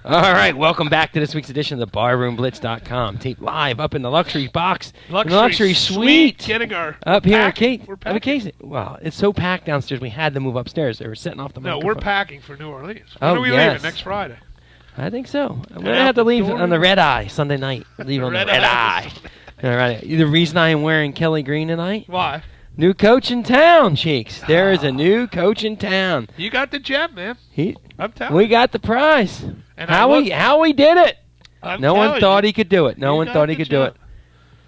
All right, welcome back to this week's edition of the BarroomBlitz.com. Taped live up in the luxury box, luxury suite. Getting our up here at Kate. We're packing. Wow, it's so packed downstairs. We had to move upstairs. They were setting off the microphone. No, we're packing for New Orleans. When are we leaving? Next Friday. I think so. We're gonna have to leave on the red eye Sunday night. Leave on the red eye. All right. The reason I am wearing Kelly Green tonight. Why? New coach in town, Cheeks. There is a new coach in town. You got the gem, man. I'm telling we got the prize. And how we did it. No one thought he could do it. No one thought he could do it.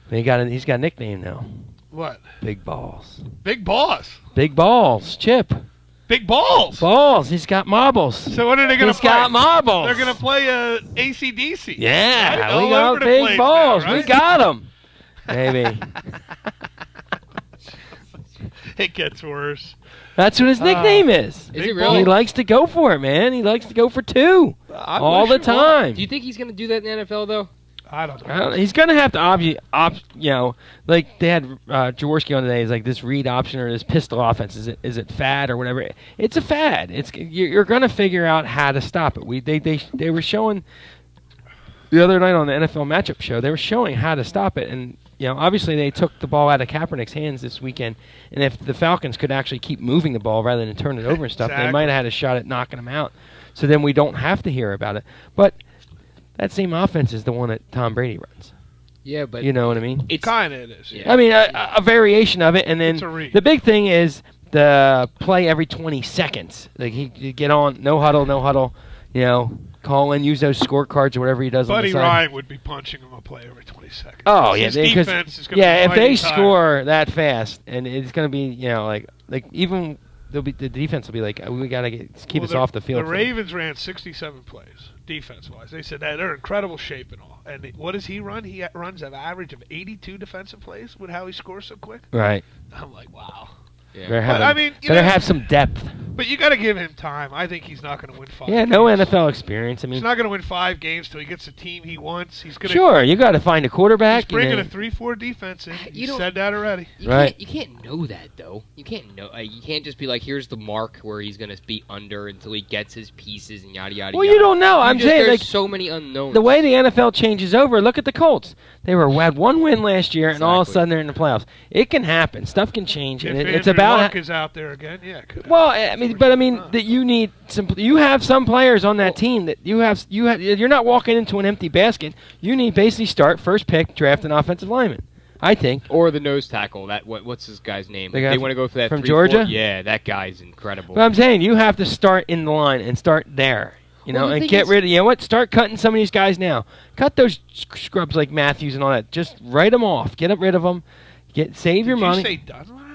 He's got a nickname now. What? Big Balls. Big Balls. Big Balls. Chip. Big Balls. Balls. He's got marbles. So what are they going to play? He's got marbles. They're going to play AC/DC. Yeah. Right? We got big balls. Now, right? We got them. Maybe. It gets worse. That's what his nickname is. Is it really? He likes to go for it, man. He likes to go for two all the time. Do you think he's going to do that in the NFL, though? I don't know. He's going to have to, like they had Jaworski on today. Is like this read option or this pistol offense. Is it fad or whatever? It's a fad. You're going to figure out how to stop it. They were showing the other night on the NFL matchup show. They were showing how to stop it, and obviously they took the ball out of Kaepernick's hands this weekend. And if the Falcons could actually keep moving the ball rather than turn it over and stuff, they might have had a shot at knocking them out. So then we don't have to hear about it. But that same offense is the one that Tom Brady runs. Yeah, but you know what I mean? It kind of is. Yeah. I mean, a variation of it, and then the big thing is the play every 20 seconds. Like you get on, no huddle. Call in, use those scorecards or whatever he does. Buddy on the side. Ryan would be punching him a play every 20 seconds. Oh yeah, defense is be if they score that fast, and it's going to be like even the defense will be like, we got to keep us off the field. The Ravens ran 67 plays defense-wise. They said that they're in incredible shape and all. And what does he run? He runs an average of 82 defensive plays with how he scores so quick. Right. I'm like, wow. Yeah. Better have some depth. But you got to give him time. I think he's not going to win 5 games. No NFL experience. I mean, he's not going to win 5 games till he gets the team he wants. He's going to. You got to find a quarterback. He's bringing a 3-4 defense in. You said that already. You can't know that though. You can't know. You can't just be like, here's the mark where he's going to be under until he gets his pieces and yada yada. Well, you don't know. I'm saying there's so many unknowns. The way the NFL changes over. Look at the Colts. They had 1 win last year, and all of a sudden they're in the playoffs. It can happen. Stuff can change. If it's about Luck is out there again. Yeah. Well, that you need some. You have some players on that team that you're not walking into an empty basket. You need basically start first pick, draft an offensive lineman. I think. Or the nose tackle. What's this guy's name? They want to go for that from Georgia. Yeah, that guy's incredible. But I'm saying you have to start in the line and start there. And get rid of start cutting some of these guys now. Cut those scrubs like Matthews and all that. Just write them off. Get rid of them. Save your money. Did you say Dunlap?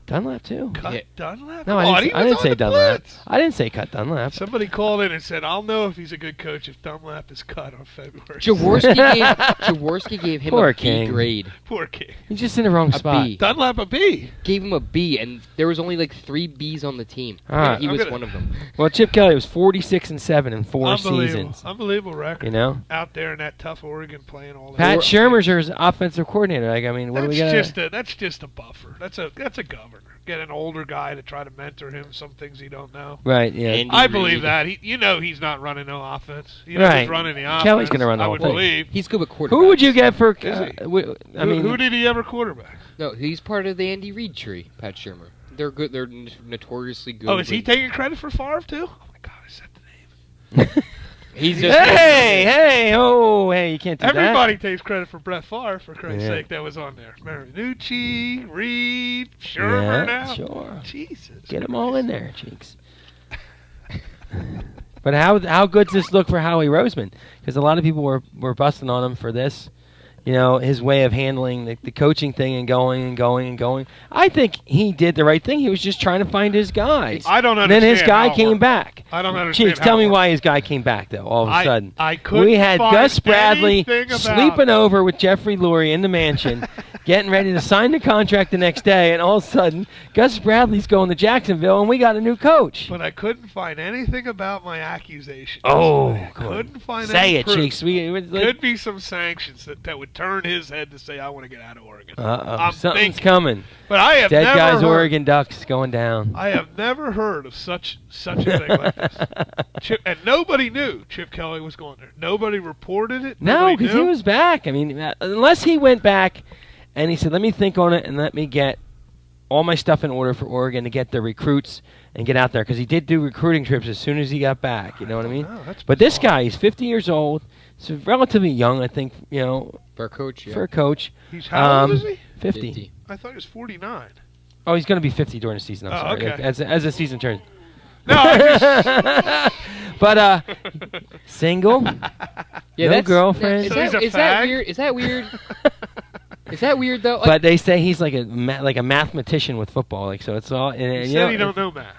Dunlap too. Cut Dunlap? No, I didn't say Dunlap. I didn't say cut Dunlap. Somebody called in and said, "I'll know if he's a good coach if Dunlap is cut on February." Jaworski gave him a B grade. Poor King. He's just in the wrong spot. B. Dunlap a B. Gave him a B, and there was only like 3 Bs on the team. He was one of them. Well, Chip Kelly was 46-7 in 4 seasons. Unbelievable record. Out there in that tough Oregon playing all that. Pat Shermer's offensive coordinator. What do we got? That's just a buffer. That's a governor. Get an older guy to try to mentor him some things he don't know. Right, yeah. I believe that. He's not running no offense. He's running the offense. Kelly's going to run the whole thing. Believe. He's good with quarterbacks. Who would you get for... who did he ever quarterback? No, he's part of the Andy Reid tree, Pat Shermer. They're good. They're notoriously good. Oh, is he taking credit for Favre, too? Oh, my God, I said the name. He's just hey, you can't do that. Everybody takes credit for Brett Favre, for Christ's sake, that was on there. Marinucci, Reed, Shermer now. Sure. Jesus. Get them all in there, Cheeks. But how good does this look for Howie Roseman? Because a lot of people were busting on him for this. His way of handling the coaching thing and going. I think he did the right thing. He was just trying to find his guys. I don't understand. Then his guy came back. I don't understand. Cheeks, tell me why his guy came back, though, all of a sudden. I couldn't We had find Gus Bradley anything about sleeping over with Jeffrey Lurie in the mansion, getting ready to sign the contract the next day, and all of a sudden, Gus Bradley's going to Jacksonville, and we got a new coach. But I couldn't find anything about my accusation. Oh, I couldn't find say any it, proof. Cheeks. Could be some sanctions that would turn his head to say, I want to get out of Oregon. I'm something's thinking. coming. But I have Dead never guy's heard, Oregon Ducks going down. I have never heard of such a thing like this. And nobody knew Chip Kelly was going there. Nobody reported it. No, because because he was back. I mean, unless he went back and he said, let me think on it and let me get all my stuff in order for Oregon to get the recruits and get out there. Because he did do recruiting trips as soon as he got back. You know what I mean? But this guy, he's 50 years old. He's relatively young, I think, For a coach, yeah. for a coach. He's how old is he? 50. I thought he was 49. Oh, he's going to be 50 during the season. I'm sorry. Okay. As the season turns. No, I just... But single, Yeah, no girlfriend. So he's a Is that fag? weird? Is that weird? Is that weird though? Like, But they say he's like a mathematician with football. Like so, it's all. And, He said he don't know math.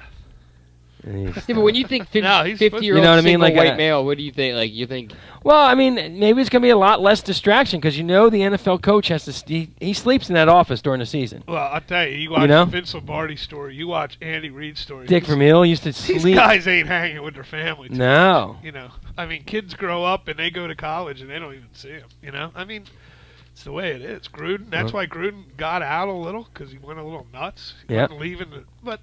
yeah, but when you think 50, No, he's 50-year-old You know what I mean? single Like white a- male, what do you think? Like you think? Well, I mean, maybe it's going to be a lot less distraction because the NFL coach has to. He sleeps in that office during the season. Well, I'll tell you, you watch know? Vince Lombardi's story, you watch Andy Reid's story. Dick Vermeil used to These sleep. guys ain't hanging with their families. No. I mean, kids grow up and they go to college and they don't even see them. I mean, it's the way it is. Gruden. That's why Gruden got out a little because he went a little nuts. He Yep. wasn't leaving. But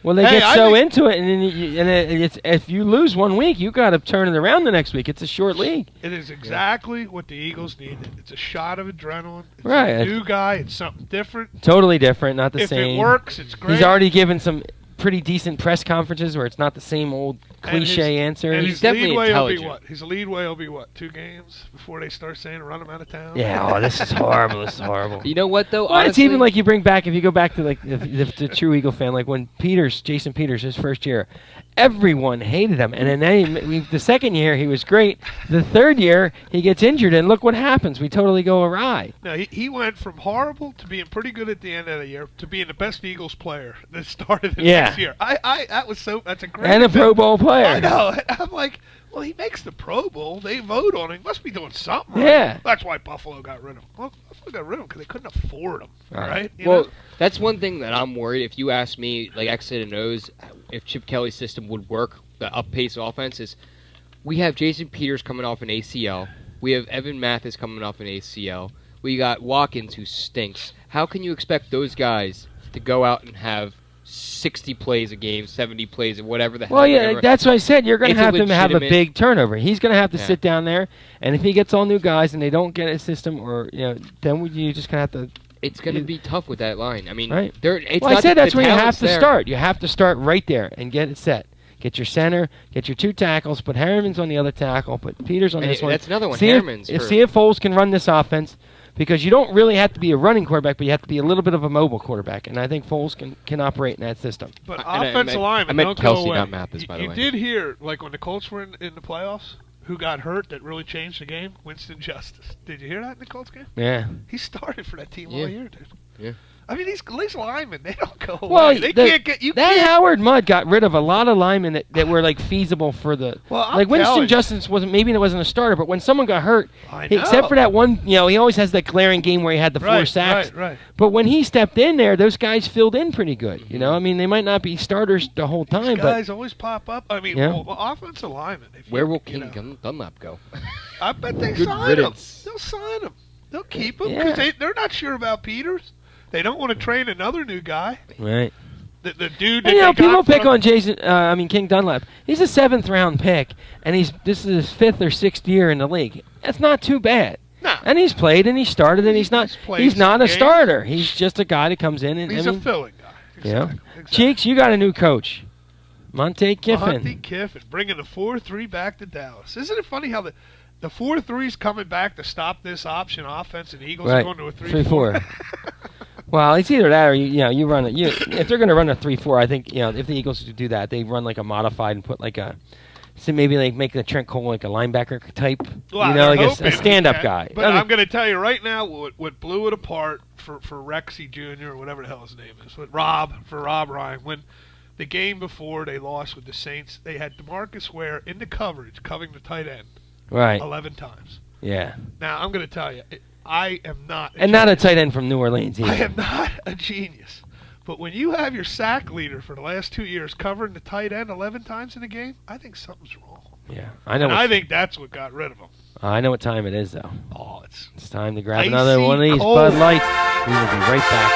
Well, they Hey, get I so think- into it, and then it's if you lose one week, you got to turn it around the next week. It's a short league. it is exactly what the Eagles needed. It's a shot of adrenaline. It's Right. a new guy. It's something different. Totally different, not the If same. it works, it's great. He's already given some pretty decent press conferences where it's not the same old cliche answer. And He's his definitely leadway will be intelligent. what? His leadway will be what? 2 games before they start saying run him out of town. Yeah, oh, this is horrible. This is horrible. You know what though? Well, it's honestly, even like you bring back if you go back to like the true Eagle fan, like when Jason Peters, his first year, everyone hated him, and then the second year he was great. The third year he gets injured, and look what happens. We totally go awry. No, he went from horrible to being pretty good at the end of the year to being the best Eagles player that started the Yeah. next year. That's a great And a Pro Bowl player. I know. I'm like, well, he makes the Pro Bowl. They vote on him. He must be doing something right. Yeah. That's why Buffalo got rid of him. Well, Buffalo got rid of him because they couldn't afford him, right? You Well, know? that's one thing that I'm worried. If you ask me, like Exit and knows, if Chip Kelly's system would work, the up-pace offense is, we have Jason Peters coming off an ACL. We have Evan Mathis coming off an ACL. We got Watkins who stinks. How can you expect those guys to go out and have 60 plays a game, 70 plays, or whatever the hell? Well, yeah, whatever? that's what I said. You're going It's to a have to have a legitimate- big turnover. He's going to have to Yeah. sit down there, and if he gets all new guys and they don't get a system, or then you just going to have to. It's going to be tough with that line. I mean, Right. it's Well, I not said the that's where you have talent's to there. start. You have to start right there and get it set. Get your center, get your 2 tackles, put Harriman's on the other tackle, put Peters on And this one. that's another one. See Harriman's if, hurt. see if Foles can run this offense, because you don't really have to be a running quarterback, but you have to be a little bit of a mobile quarterback, and I think Foles can operate in that system. But I offensive linemen I meant don't Kelsey, go away. not Mathis, by the you way. did hear, like when the Colts were in the playoffs, who got hurt that really changed the game? Winston Justice. Did you hear that in the Colts game? Yeah. He started for that team Yeah. all year, dude. Yeah. I mean, these linemen, they don't go away. Well, They the- can't get you. that can't. Howard Mudd got rid of a lot of linemen that were like feasible for the. Well, I'm like Winston telling you. Justice wasn't, maybe it wasn't a starter, but when someone got hurt, I except know. for that one, he always has that glaring game where he had the 4 Right, sacks. right. But when he stepped in there, those guys filled in pretty good. I mean, they might not be starters the whole time, These but guys always pop up. I mean, Yeah. well, offensive linemen. If Where you, will you King know, Dunlap go? I bet they Good sign riddance. him. They'll sign him. They'll keep him Yeah. because they're not sure about Peters. They don't want to train another new guy. right. The dude that And, they got people pick from- on King Dunlap. He's a 7th-round pick, and this is his 5th or 6th year in the league. That's not too bad. No. And he's played and he started, and he's not played not a some starter. He's just a guy that comes in and He's I a mean, filling guy. yeah. Exactly. Cheeks, you got a new coach, Monte Kiffin. Monty Kiffin bringing the 4-3 back to Dallas. Isn't it funny how the 4-3's coming back to stop this option offense, and the Eagles are Right. going to a 3-4. Well, it's either that or you run it. If they're going to run a 3-4, I think if the Eagles do that, they run like a modified and put like a. So maybe like make the Trent Cole like a linebacker type, Well, like they're a hoping stand-up we can. guy. But I mean, I'm going to tell you right now what blew it apart for Rexy Jr. or whatever the hell his name is, for Rob Ryan, when the game before they lost with the Saints, they had DeMarcus Ware in the coverage, covering the tight end right? 11 times. Yeah. Now, I'm going to tell you, I am not. And not a tight end from New Orleans either. I am not a genius. But when you have your sack leader for the last 2 years covering the tight end 11 times in a game, I think something's wrong. Yeah, I know. And I think that's what got rid of him. I know what time it is, though. Oh, It's time to grab icy another one of these cold. Bud Lights. We will be right back.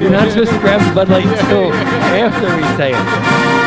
You're not supposed to grab the Bud Light until after we say it.